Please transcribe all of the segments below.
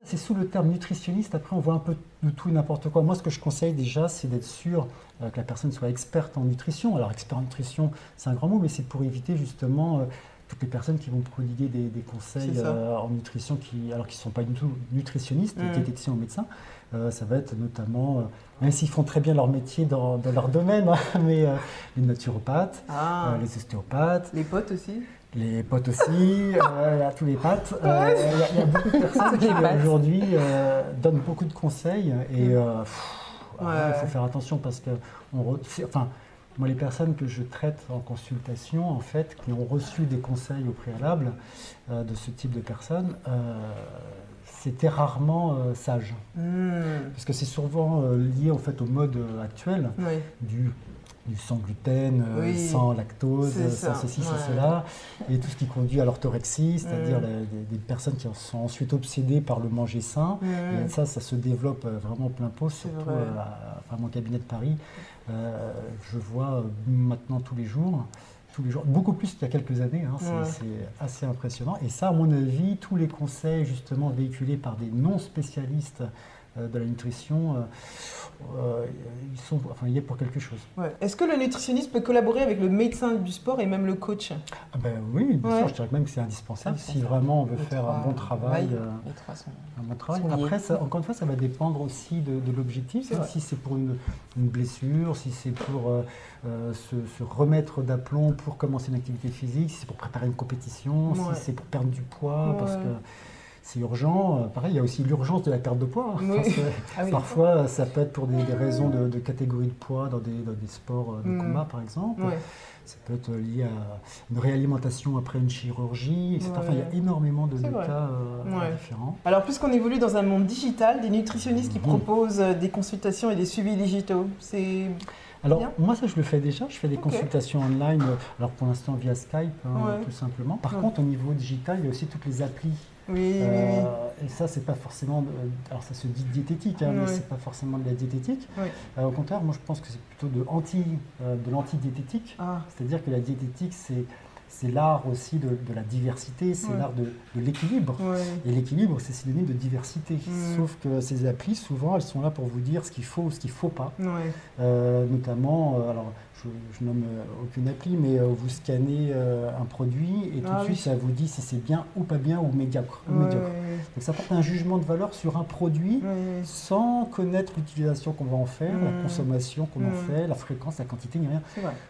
C'est sous le terme nutritionniste, après on voit un peu de tout et n'importe quoi. Moi, ce que je conseille déjà, c'est d'être sûr que la personne soit experte en nutrition. Alors, expert en nutrition, c'est un grand mot, mais c'est pour éviter justement toutes les personnes qui vont prodiguer des conseils en nutrition, alors qu'ils ne sont pas du tout nutritionnistes, diététiciens ou médecins. Ça va être notamment, même s'ils font très bien leur métier dans leur domaine, mais les naturopathes, les ostéopathes. Les potes aussi. Les potes aussi, tous les pattes. Il y a beaucoup de personnes qui aujourd'hui donnent beaucoup de conseils et il faut faire attention parce que moi les personnes que je traite en consultation en fait qui ont reçu des conseils au préalable de ce type de personnes, c'était rarement sage parce que c'est souvent lié en fait au mode actuel du sans gluten, sans lactose, sans ceci, sans cela, et tout ce qui conduit à l'orthorexie, c'est-à-dire des personnes qui sont ensuite obsédées par le manger sain. Et ça se développe vraiment plein pot, surtout à mon cabinet de Paris. Je vois maintenant tous les jours, beaucoup plus qu'il y a quelques années, c'est assez impressionnant. Et ça, à mon avis, tous les conseils justement véhiculés par des non-spécialistes de la nutrition, il y est pour quelque chose. Est-ce que le nutritionniste peut collaborer avec le médecin du sport et même le coach? Oui, bien sûr, je dirais même que c'est indispensable si vraiment on veut faire un bon travail. Après, encore une fois, ça va dépendre aussi de l'objectif. Si c'est pour une blessure, si c'est pour se remettre d'aplomb pour commencer une activité physique, si c'est pour préparer une compétition, si c'est pour perdre du poids, parce que c'est urgent. Pareil, il y a aussi l'urgence de la perte de poids. Parfois, ça peut être pour des raisons de catégorie de poids dans des sports de combat, par exemple. Ça peut être lié à une réalimentation après une chirurgie, etc. Il y a énormément de cas différents. Alors, puisqu'on évolue dans un monde digital, des nutritionnistes qui proposent des consultations et des suivis digitaux, c'est... Alors, moi, ça, je le fais déjà. Je fais des consultations online, alors pour l'instant via Skype, tout simplement. Par contre, au niveau digital, il y a aussi toutes les applis. Et ça, c'est pas forcément. Alors, ça se dit diététique, mais c'est pas forcément de la diététique. Au contraire, moi, je pense que c'est plutôt de l'anti-diététique. C'est-à-dire que la diététique, c'est l'art aussi de la diversité, c'est l'art de l'équilibre. Et l'équilibre, c'est synonyme de diversité. Sauf que ces applis, souvent, elles sont là pour vous dire ce qu'il faut ou ce qu'il ne faut pas. Notamment, alors je nomme aucune appli, mais vous scannez un produit et tout de suite, ça vous dit si c'est bien ou pas bien ou médiocre. Donc ça porte un jugement de valeur sur un produit sans connaître l'utilisation qu'on va en faire, la consommation qu'on en fait, la fréquence, la quantité, ni rien.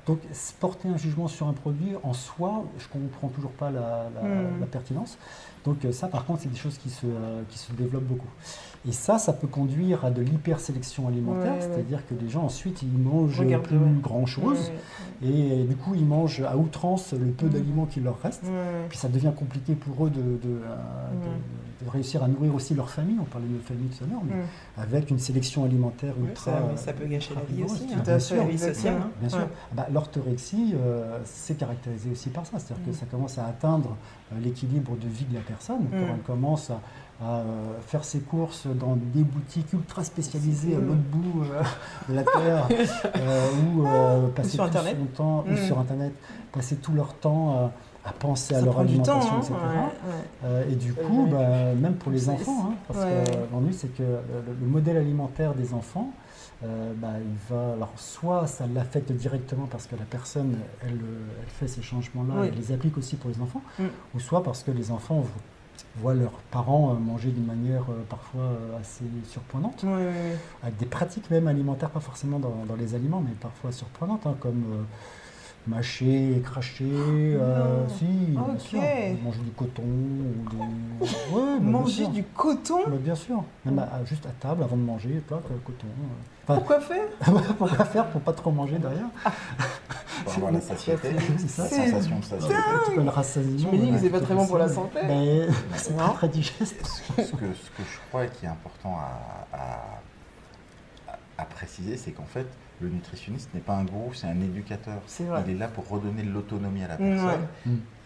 Donc porter un jugement sur un produit en soi, je ne comprends toujours pas la pertinence. Donc ça, par contre, c'est des choses qui se développent beaucoup. Et ça peut conduire à de l'hypersélection alimentaire, c'est-à-dire que les gens ensuite, ils mangent plus grand-chose, et du coup, ils mangent à outrance le peu d'aliments qu'il leur reste. Puis ça devient compliqué pour eux de réussir à nourrir aussi leur famille. On parlait de famille tout à l'heure, mais avec une sélection alimentaire ultra... ça peut gâcher la vie aussi. Bien sûr, bien sûr. L'orthorexie, c'est caractérisé aussi par ça, c'est-à-dire que ça commence à atteindre l'équilibre de vie de la personne, quand elle commence à faire ses courses dans des boutiques ultra spécialisées à l'autre bout de la terre, ou passer tout son temps, ou sur Internet, passer tout leur temps à penser à leur alimentation, etc. Et du coup, même pour les enfants, parce que l'ennui, c'est que le modèle alimentaire des enfants, il va, alors soit ça l'affecte directement parce que la personne, elle fait ces changements-là, elle les applique aussi pour les enfants, ou soit parce que les enfants voient leurs parents manger d'une manière parfois assez surprenante, avec des pratiques même alimentaires, pas forcément dans les aliments, mais parfois surprenantes, comme mâcher, cracher, bien sûr. Manger du coton. Manger du coton bien sûr. Même juste à table, avant de manger, coton. Pourquoi faire Pourquoi faire pour pas trop manger derrière? Pour avoir la satiété, la sensation de satiété. Le rassasiement. Je me dis que c'est pas très bon pour la santé. Mais c'est pas très digeste. Ce que je crois qui est important à préciser, c'est qu'en fait, le nutritionniste n'est pas un gourou, c'est un éducateur. Il est là pour redonner de l'autonomie à la personne.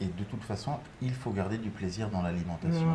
Et de toute façon, il faut garder du plaisir dans l'alimentation.